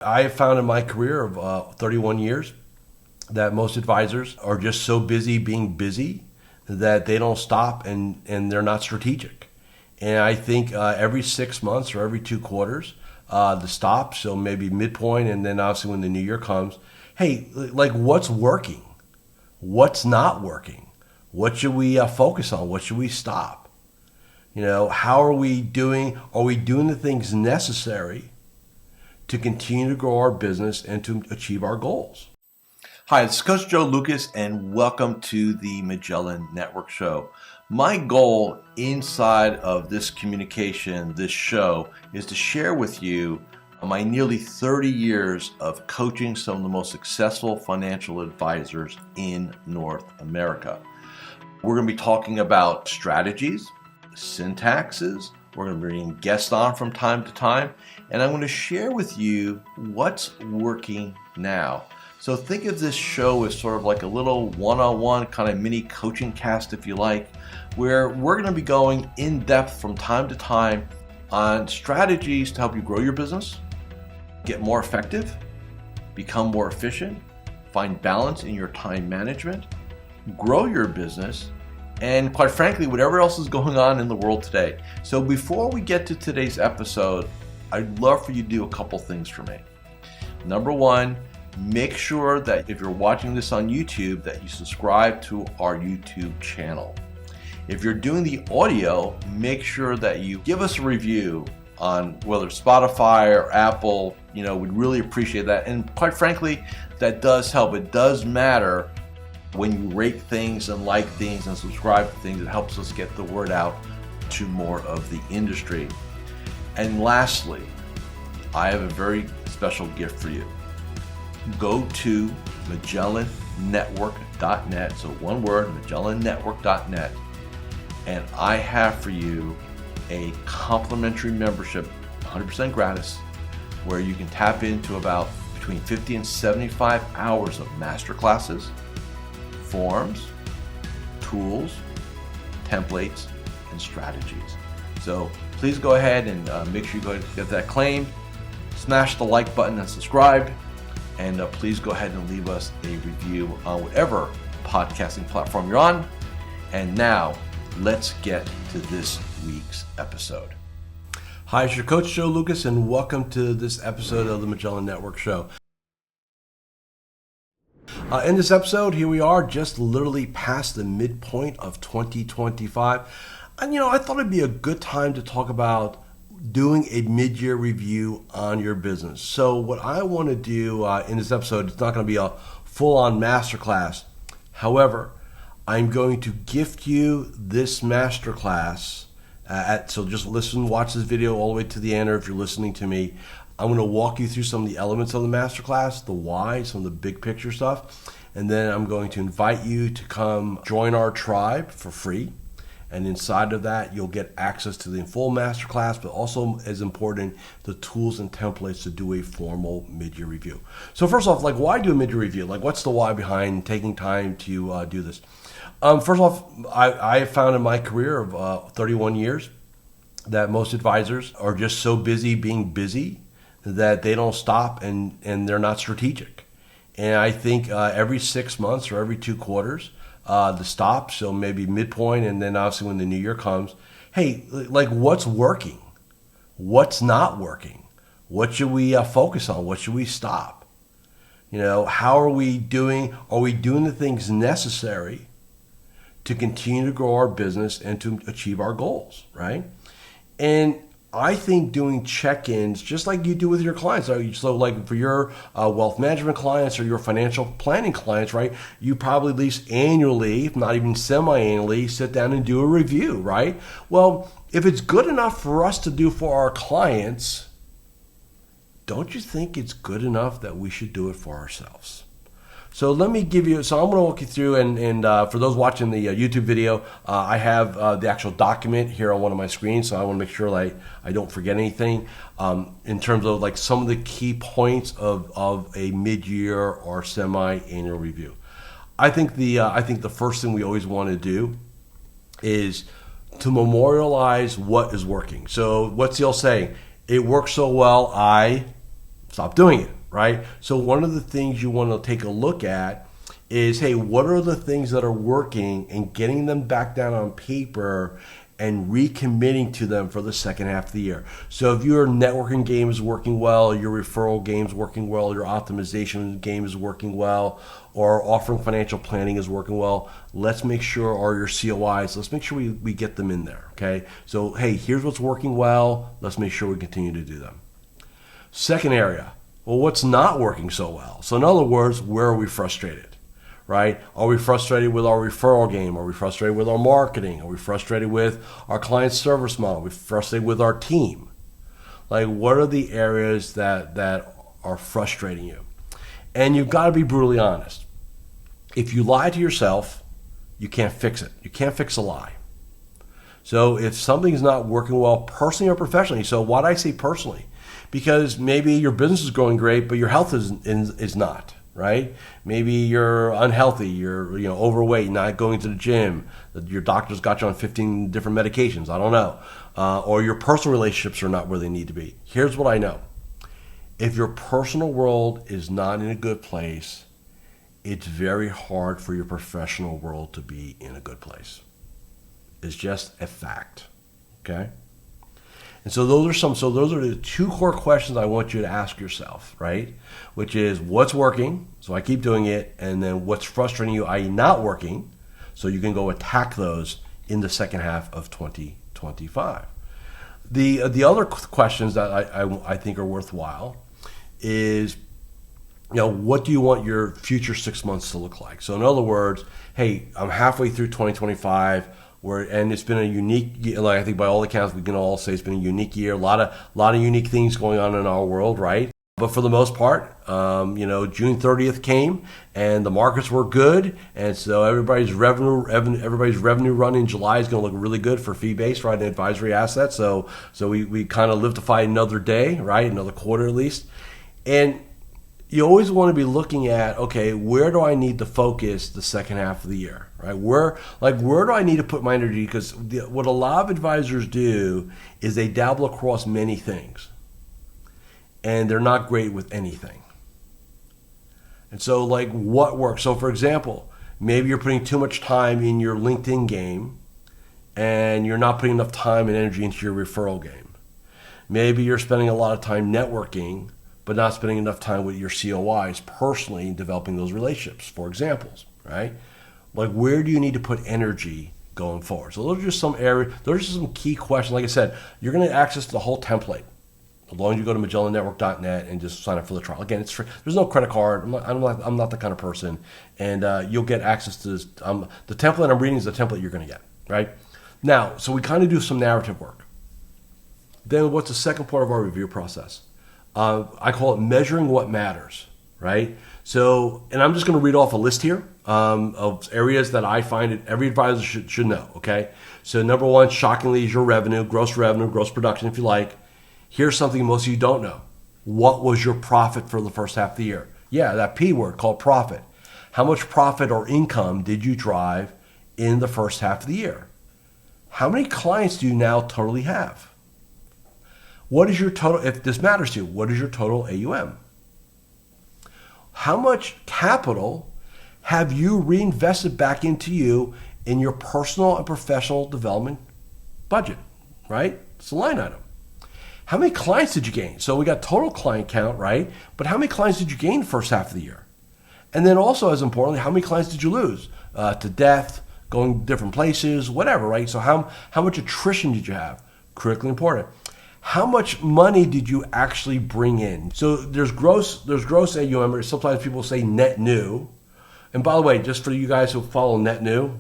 I have found in my career of 31 years that most advisors are just so busy being busy that they don't stop and they're not strategic. And I think every 6 months or every 2 quarters, to stop, so maybe midpoint, and then obviously when the new year comes, hey, like what's working? What's not working? What should we focus on? What should we stop? How are we doing? Are we doing the things necessary to continue to grow our business and to achieve our goals? Hi, this is Coach Joe Lucas, and welcome to the Magellan Network Show. My goal inside of this communication, this show, is to share with you my nearly 30 years of coaching some of the most successful financial advisors in North America. We're going to be talking about strategies, syntaxes. We're going to bring guests on from time to time, and I'm going to share with you what's working now. So think of this show as sort of like a little one-on-one kind of mini coaching cast, if you like, where we're going to be going in depth from time to time on strategies to help you grow your business, get more effective, become more efficient, find balance in your time management, grow your business, and quite frankly, whatever else is going on in the world today. So before we get to today's episode, I'd love for you to do a couple things for me. Number one, make sure that if you're watching this on YouTube, that you subscribe to our YouTube channel. If you're doing the audio, make sure that you give us a review on whether it's Spotify or Apple. We'd really appreciate that. And quite frankly, that does help. It does matter when you rate things and like things and subscribe to things. It helps us get the word out to more of the industry. And lastly, I have a very special gift for you. Go to MagellanNetwork.net, so one word, MagellanNetwork.net, and I have for you a complimentary membership, 100% gratis, where you can tap into about between 50 and 75 hours of masterclasses, forms, tools, templates, and strategies. So please go ahead and make sure you go get that claimed, smash the like button and subscribe. And please go ahead and leave us a review on whatever podcasting platform you're on. And now, let's get to this week's episode. Hi, it's your Coach Joe Lucas, and welcome to this episode of the Magellan Network Show. In this episode, here we are, just literally past the midpoint of 2025. And I thought it'd be a good time to talk about doing a mid-year review on your business. So what I want to do in this episode, it's not going to be a full-on masterclass. However, I'm going to gift you this masterclass. So just listen, watch this video all the way to the end, or if you're listening to me, I'm going to walk you through some of the elements of the masterclass, the why, some of the big picture stuff, and then I'm going to invite you to come join our tribe for free. And inside of that, you'll get access to the full masterclass, but also, as important, the tools and templates to do a formal mid-year review. So first off, why do a mid-year review? What's the why behind taking time to do this? First off, I have found in my career of 31 years that most advisors are just so busy being busy that they don't stop and they're not strategic. And I think every 6 months or every 2 quarters, to stop, so maybe midpoint, and then obviously when the new year comes, hey, what's working? What's not working? What should we focus on? What should we stop? How are we doing? Are we doing the things necessary to continue to grow our business and to achieve our goals, right? And I think doing check-ins, just like you do with your clients. So like for your wealth management clients or your financial planning clients, right? You probably at least annually, if not even semi-annually, sit down and do a review, right? Well, if it's good enough for us to do for our clients, don't you think it's good enough that we should do it for ourselves? So let me give you, so I'm going to walk you through, and for those watching the YouTube video, I have the actual document here on one of my screens, so I want to make sure I don't forget anything in terms of some of the key points of a mid-year or semi-annual review. I think the first thing we always want to do is to memorialize what is working. So what's the old saying? It works so well, stop doing it, right? So one of the things you want to take a look at is, hey, what are the things that are working, and getting them back down on paper and recommitting to them for the second half of the year. So if your networking game is working well, your referral game is working well, your optimization game is working well, or offering financial planning is working well, let's make sure, or your COIs, let's make sure we get them in there, okay? So, hey, here's what's working well. Let's make sure we continue to do them. Second area, well, what's not working so well? So in other words, where are we frustrated? Right? Are we frustrated with our referral game? Are we frustrated with our marketing? Are we frustrated with our client service model? Are we frustrated with our team? Like, what are the areas that are frustrating you? And you've got to be brutally honest. If you lie to yourself, you can't fix it. You can't fix a lie. So if something's not working well personally or professionally, so why do I say personally? Because maybe your business is going great, but your health is not. Right? Maybe you're unhealthy, you're overweight, not going to the gym, your doctor's got you on 15 different medications, I don't know. Or your personal relationships are not where they need to be. Here's what I know. If your personal world is not in a good place, it's very hard for your professional world to be in a good place. It's just a fact. Okay? And so those are the two core questions I want you to ask yourself, right? Which is, what's working, so I keep doing it, and then what's frustrating you, i.e. not working, so you can go attack those in the second half of 2025. The other questions that I think are worthwhile is, what do you want your future 6 months to look like? So in other words, hey, I'm halfway through 2025, and it's been a unique year. Like, I think by all accounts, we can all say it's been a unique year. A lot of unique things going on in our world, right? But for the most part, June 30th came and the markets were good, and so everybody's revenue run in July is going to look really good for fee-based, right, and advisory assets. So we kind of live to fight another day, right, another quarter at least, and you always want to be looking at, okay, where do I need to focus the second half of the year, right? Where do I need to put my energy? Because what a lot of advisors do is they dabble across many things, and they're not great with anything. And so, what works? So, for example, maybe you're putting too much time in your LinkedIn game, and you're not putting enough time and energy into your referral game. Maybe you're spending a lot of time networking, but not spending enough time with your COIs personally in developing those relationships, for examples, right? Where do you need to put energy going forward? So those are just some areas, those are just some key questions. Like I said, you're going to access the whole template as long as you go to MagellanNetwork.net and just sign up for the trial. Again, it's free. There's no credit card. I'm not the kind of person, and you'll get access to this. The template I'm reading is the template you're going to get, right? Now, so we kind of do some narrative work. Then what's the second part of our review process? I call it measuring what matters, right? So, and I'm just going to read off a list here of areas that I find that every advisor should know, okay? So number one, shockingly, is your revenue, gross production, if you like. Here's something most of you don't know. What was your profit for the first half of the year? Yeah, that P word called profit. How much profit or income did you drive in the first half of the year? How many clients do you now totally have? What is your total, if this matters to you, what is your total AUM? How much capital have you reinvested back into you in your personal and professional development budget, right? It's a line item. How many clients did you gain? So we got total client count, right? But how many clients did you gain the first half of the year? And then also, as importantly, how many clients did you lose to death, going different places, whatever, right? So how much attrition did you have? Critically important. How much money did you actually bring in? So there's gross AUM, or sometimes people say net new. And by the way, just for you guys who follow net new,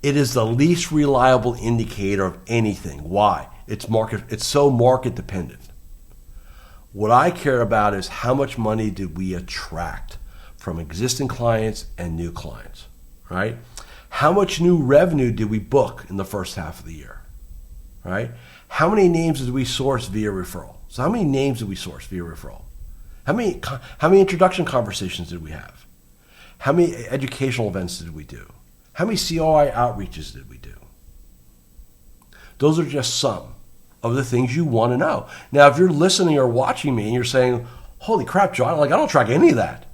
it is the least reliable indicator of anything. Why? It's so market dependent. What I care about is how much money did we attract from existing clients and new clients, right? How much new revenue did we book in the first half of the year, right? How many names did we source via referral? So how many names did we source via referral? How many introduction conversations did we have? How many educational events did we do? How many COI outreaches did we do? Those are just some. of the things you want to know. Now, if you're listening or watching me and you're saying, holy crap, John, I don't track any of that.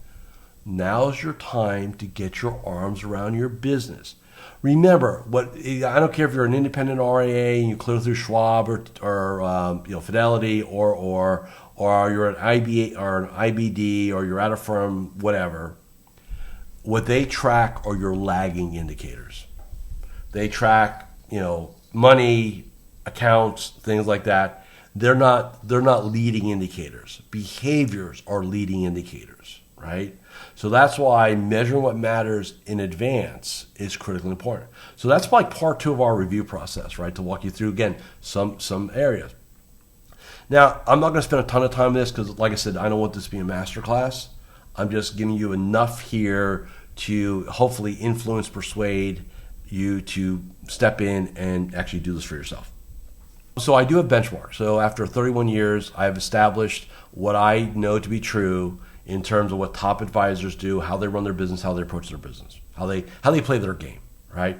Now's your time to get your arms around your business. Remember, I don't care if you're an independent RIA and you clear through Schwab or Fidelity or you're an IBA or an IBD or you're at a firm, whatever. What they track are your lagging indicators. They track, money, accounts, things like that. They're not leading indicators. Behaviors are leading indicators, right? So that's why measuring what matters in advance is critically important. So that's like part 2 of our review process, right? To walk you through, again, some areas. Now, I'm not going to spend a ton of time on this because, like I said, I don't want this to be a masterclass. I'm just giving you enough here to hopefully influence, persuade you to step in and actually do this for yourself. So I do have benchmarks. So after 31 years, I've established what I know to be true in terms of what top advisors do, how they run their business, how they approach their business, how they play their game, right?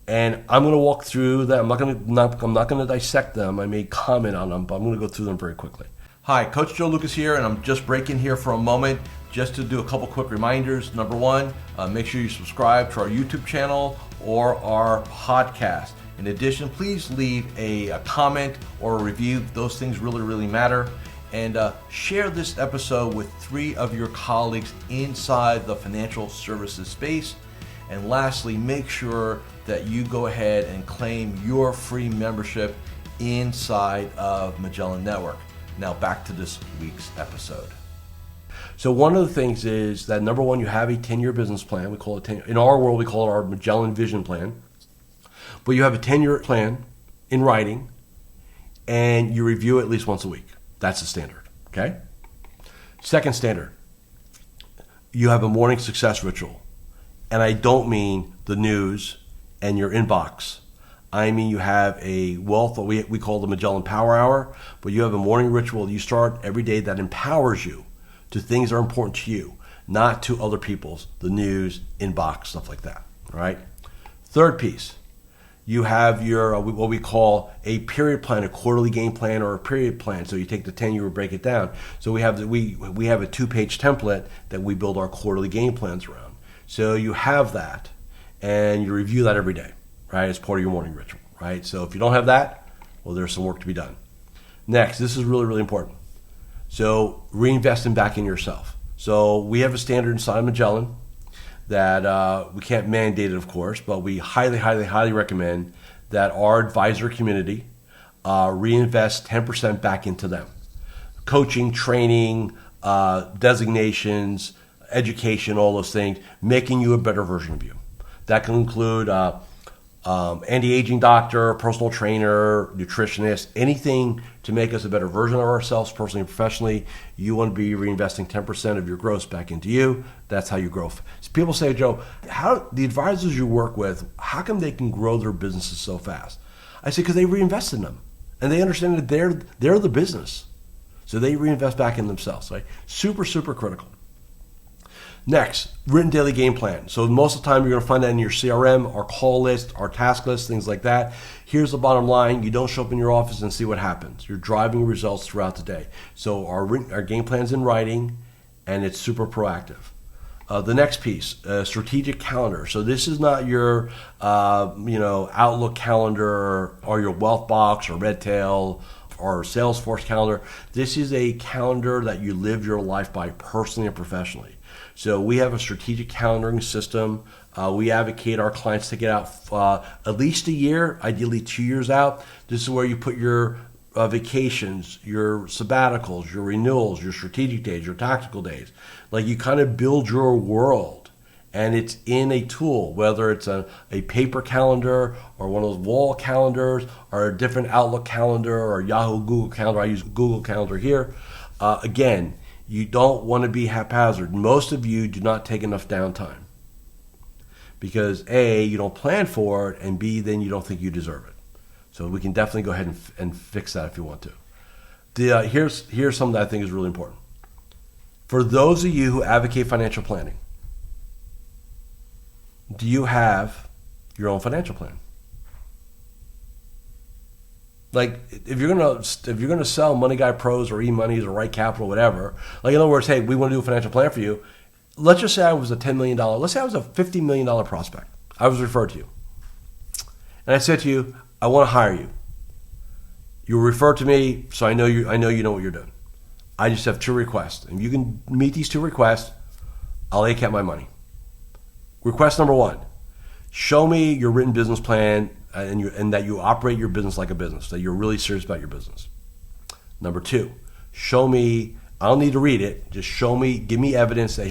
And I'm going to walk through them. I'm not going to dissect them. I may comment on them, but I'm going to go through them very quickly. Hi, Coach Joe Lukacs here, and I'm just breaking here for a moment just to do a couple quick reminders. Number one, make sure you subscribe to our YouTube channel or our podcast. In addition, please leave a comment or a review. Those things really, really matter. And share this episode with 3 of your colleagues inside the financial services space. And lastly, make sure that you go ahead and claim your free membership inside of Magellan Network. Now back to this week's episode. So one of the things is that, number one, you have a 10-year business plan. We call it in our world, we call it our Magellan Vision Plan. But you have a 10-year plan in writing, and you review it at least once a week. That's the standard, okay? Second standard, you have a morning success ritual. And I don't mean the news and your inbox. I mean you have a wealth, what we call the Magellan Power Hour, but you have a morning ritual you start every day that empowers you to things that are important to you, not to other people's, the news, inbox, stuff like that, all right? Third piece, you have your what we call a period plan, a quarterly game plan, or a period plan. So you take the 10-year, break it down. So we have a 2-page template that we build our quarterly game plans around. So you have that, and you review that every day, right? As part of your morning ritual, right? So if you don't have that, well, there's some work to be done. Next, this is really, really important. So reinvesting back in yourself. So we have a standard inside Magellan that we can't mandate it, of course, but we highly, highly, highly recommend that our advisor community reinvest 10% back into them. Coaching, training, designations, education, all those things, making you a better version of you. That can include anti-aging doctor, personal trainer, nutritionist, anything to make us a better version of ourselves personally and professionally. You want to be reinvesting 10% of your gross back into you. That's how you grow. So people say, Joe, how the advisors you work with, how come they can grow their businesses so fast? I say, because they reinvest in them. And they understand that they're the business. So they reinvest back in themselves. Right? Super, super critical. Next, written daily game plan. So most of the time you're going to find that in your CRM, our call list, our task list, things like that. Here's the bottom line. You don't show up in your office and see what happens. You're driving results throughout the day. So our game plan's in writing, and it's super proactive. The next piece, strategic calendar. So this is not your Outlook calendar or your Wealth Box or Redtail or Salesforce calendar. This is a calendar that you live your life by personally and professionally. So we have a strategic calendaring system. We advocate our clients to get out at least a year, ideally 2 years out. This is where you put your vacations, your sabbaticals, your renewals, your strategic days, your tactical days. Like you kind of build your world, and it's in a tool, whether it's a paper calendar or one of those wall calendars or a different Outlook calendar or Yahoo Google Calendar. I use Google Calendar here. Again, you don't want to be haphazard. Most of you do not take enough downtime because A, you don't plan for it, and B, then you don't think you deserve it. So we can definitely go ahead and fix that if you want to. Here's something that I think is really important. For those of you who advocate financial planning, do you have your own financial plan? Like if you're gonna sell Money Guy Pros or E-Monies or Right Capital, whatever. Like in other words, hey, we want to do a financial plan for you. Let's just say I was a $10 million. Let's say I was a $50 million prospect. I was referred to you, and I said to you, I want to hire you. You were referred to me, so I know you. I know you know what you're doing. I just have two requests, and if you can meet these two requests, I'll take out my money. Request number one: show me your written business plan and that you operate your business like a business, that you're really serious about your business. Number two, show me, I don't need to read it, just show me, give me evidence that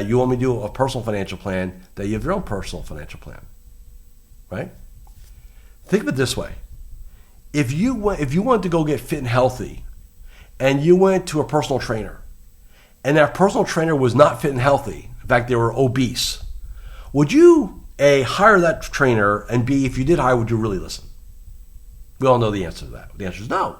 you want me to do a personal financial plan, that you have your own personal financial plan, right? Think of it this way. If you wanted to go get fit and healthy and you went to a personal trainer and that personal trainer was not fit and healthy, in fact, they were obese, would you A, hire that trainer, and B, if you did hire, would you really listen? We all know the answer to that. The answer is no.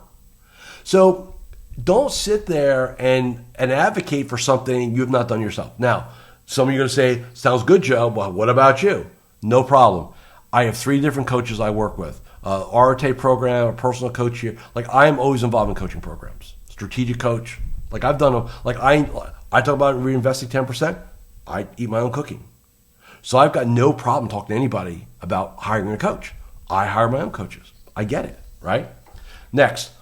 So don't sit there and advocate for something you have not done yourself. Now, some of you are going to say, sounds good, Joe, but what about you? No problem. I have 3 different coaches I work with. RTA program, a personal coach here. Like I am always involved in coaching programs. Strategic coach. Like I've done them. Like I talk about reinvesting 10%. I eat my own cooking. So I've got no problem talking to anybody about hiring a coach. I hire my own coaches. I get it, right? Next,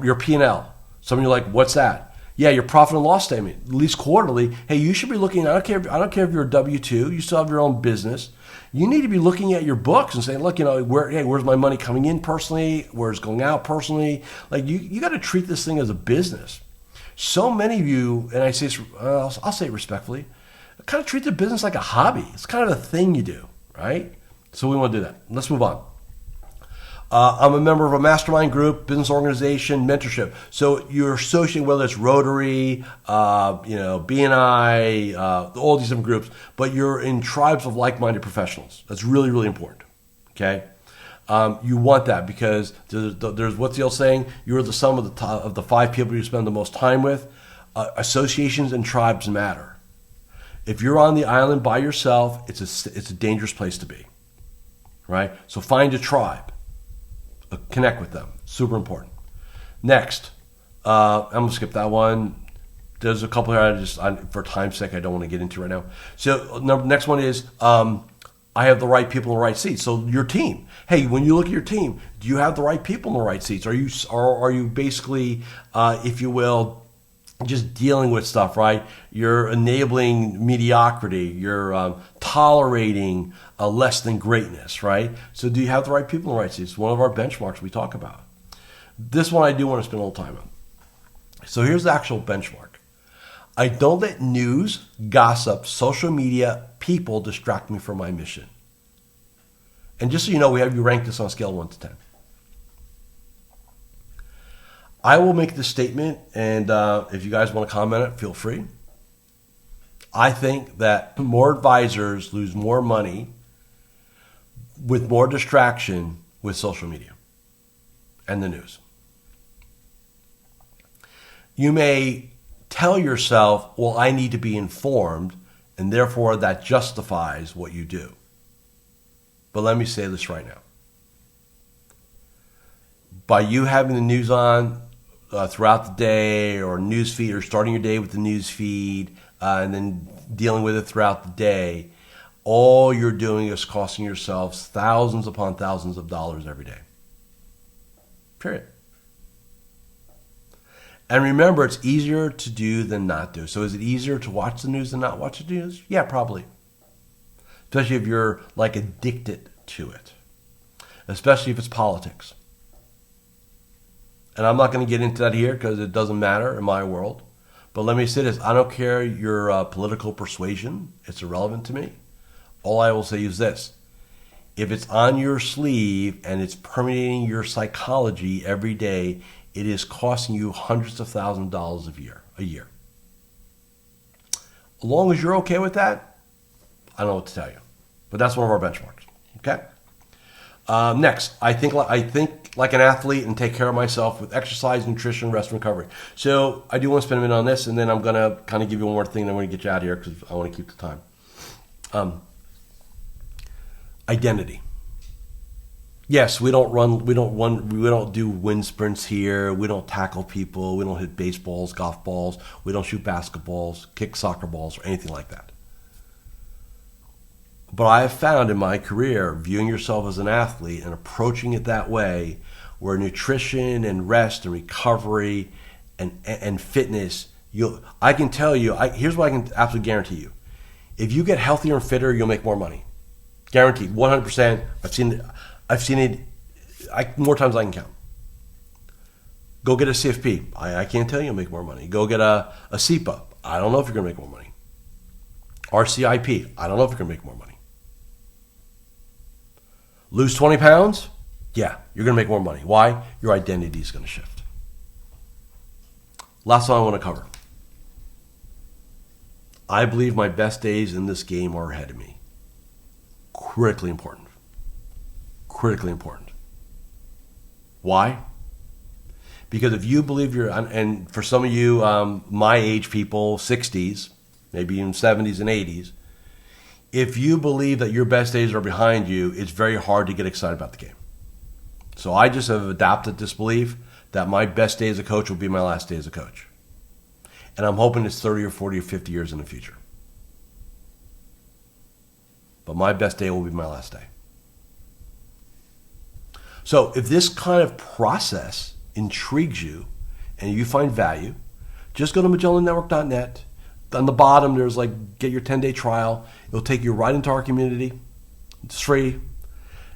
your P&L. Some of you are like, what's that? Yeah, your profit and loss statement, at least quarterly. Hey, you should be looking, I don't care if you're a W-2, you still have your own business. You need to be looking at your books and saying, look, where's my money coming in personally? Where's it going out personally? Like you got to treat this thing as a business. So many of you, and I say, I'll say it respectfully, kind of treat the business like a hobby. It's kind of a thing you do, right? So we want to do that. Let's move on. I'm a member of a mastermind group, business organization, mentorship. So you're associating whether it's Rotary, BNI, all these different groups, but you're in tribes of like-minded professionals. That's really, really important. Okay, you want that because there's what's the old saying? You're the sum of the 5 people you spend the most time with. Associations and tribes matter. If you're on the island by yourself, it's a dangerous place to be, right? So find a tribe. Connect with them. Super important. Next, I'm going to skip that one. There's a couple here for time's sake, I don't want to get into right now. So next one is I have the right people in the right seats. So your team. Hey, when you look at your team, do you have the right people in the right seats? Are you basically, if you will, just dealing with stuff, right? You're enabling mediocrity. You're tolerating less than greatness, right? So do you have the right people in the right seats? It's one of our benchmarks we talk about. This one I do want to spend a little time on. So here's the actual benchmark. I don't let news, gossip, social media, people distract me from my mission. And just so you know, we have you rank this on a scale of 1 to 10. I will make this statement, and if you guys want to comment on it, feel free. I think that more advisors lose more money with more distraction with social media and the news. You may tell yourself, well, I need to be informed, and therefore that justifies what you do. But let me say this right now. By you having the news on throughout the day or news feed, or starting your day with the news feed and then dealing with it throughout the day, all you're doing is costing yourselves thousands upon thousands of dollars every day. Period. And remember, it's easier to do than not do. So is it easier to watch the news than not watch the news? Yeah, probably. Especially if you're like addicted to it. Especially if it's politics. And I'm not going to get into that here because it doesn't matter in my world. But let me say this. I don't care your political persuasion. It's irrelevant to me. All I will say is this. If it's on your sleeve and it's permeating your psychology every day, it is costing you hundreds of thousands of dollars a year. As long as you're okay with that, I don't know what to tell you. But that's one of our benchmarks. Okay? Next, I think like an athlete and take care of myself with exercise, nutrition, rest, and recovery. So I do want to spend a minute on this, and then I'm going to kind of give you one more thing, and I'm going to get you out of here because I want to keep the time. Identity. Yes, we don't do wind sprints here. We don't tackle people. We don't hit baseballs, golf balls. We don't shoot basketballs, kick soccer balls, or anything like that. But I have found in my career, viewing yourself as an athlete and approaching it that way, where nutrition and rest and recovery and fitness, I can tell you, here's what I can absolutely guarantee you. If you get healthier and fitter, you'll make more money. Guaranteed, 100%. I've seen it more times than I can count. Go get a CFP. I can't tell you you'll make more money. Go get a CPA. I don't know if you're going to make more money. RCIP. I don't know if you're going to make more money. Lose 20 pounds? Yeah, you're going to make more money. Why? Your identity is going to shift. Last one I want to cover. I believe my best days in this game are ahead of me. Critically important. Critically important. Why? Because if you believe and for some of you, my age people, 60s, maybe even 70s and 80s, if you believe that your best days are behind you, it's very hard to get excited about the game. So I just have adopted this belief that my best day as a coach will be my last day as a coach. And I'm hoping it's 30 or 40 or 50 years in the future. But my best day will be my last day. So if this kind of process intrigues you and you find value, just go to MagellanNetwork.net. On the bottom, there's get your 10-day trial. It'll take you right into our community. It's free.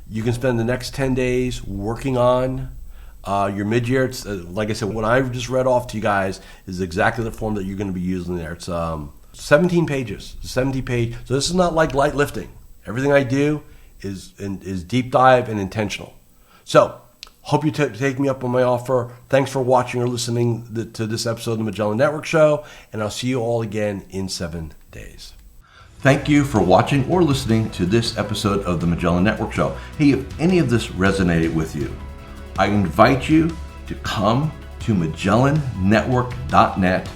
You can spend the next 10 days working on your mid-year. It's, like I said, what I just read off to you guys is exactly the form that you're going to be using there. It's 17 pages, 70-page. So this is not like light lifting. Everything I do is deep dive and intentional. So, hope you take me up on my offer. Thanks for watching or listening to this episode of the Magellan Network Show, and I'll see you all again in 7 days. Thank you for watching or listening to this episode of the Magellan Network Show. Hey, if any of this resonated with you, I invite you to come to MagellanNetwork.net,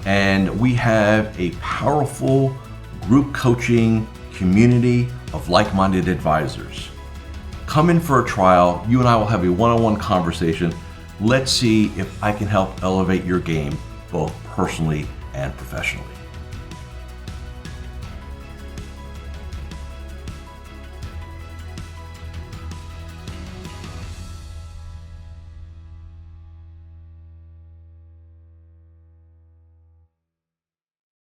and we have a powerful group coaching community of like-minded advisors. Come in for a trial. You and I will have a one-on-one conversation. Let's see if I can help elevate your game both personally and professionally.